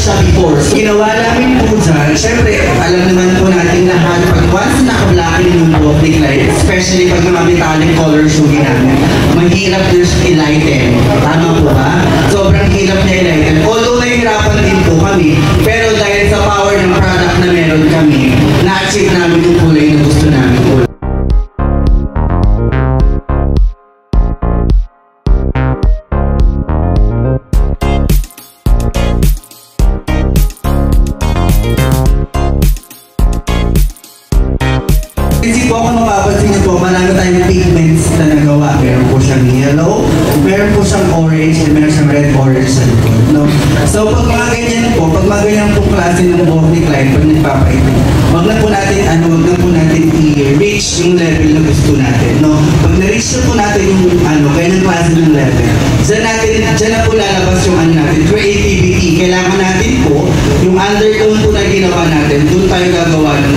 siya before. So, ginawa namin po dyan, syempre, alam naman po natin lahat, pag once naka-blacking yung buhok ni Clyde, especially pag mga metallic color showing namin, mahirap din siya i-lighten. Tama po ba? Sobrang hirap niya i-lighten. Although nahihirapan din po kami, pero dahil sa power ng product na meron kami, na-achieve namin yung kulay na gusto namin po. Kasi po ako mapapansin niyo po, marami tayong pigments na nagawa. Meron po siyang yellow, meron po siyang orange, and meron siyang red-orange sa likod. No? So pag mga ganyan po, pag mga ganyan po klase ng buhok ni Clyde, pag nagpapainit, wag na po natin i-reach yung level na gusto natin. No? Pag na-reach na po natin yung ganyan klase ng level, dyan na po lalabas yung natin, creativity. Kailangan natin po, yung undertone po na ginawa natin, doon tayo gagawa ng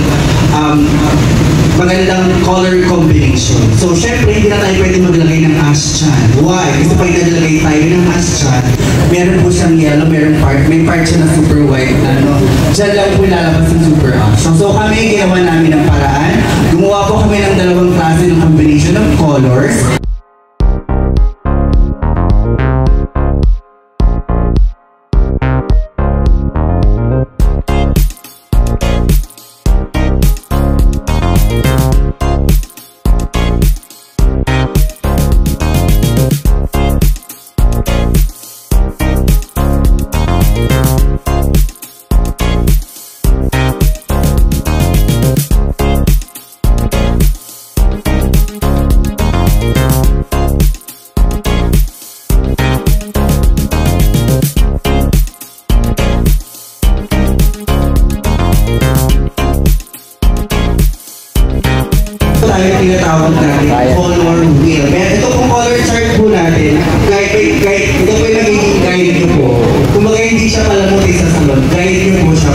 magandang color combination. So, syempre, hindi na tayo pwede maglagay ng ash chan. Why? Kasi pag naglagay tayo ng ash chan, meron po siyang yellow, may part siya na super white na, no? Diyan lang po lalabas yung super ash. So, kami, ginawa namin ng paraan. Gumawa po kami ng dalawang klase ng combination of colors. Tayo tinatawag natin color wheel. Kaya ito pong color chart po natin, ito po yung nagiging guide nyo po. Kung baga hindi siya palamuti sa salon, guide nyo po siya.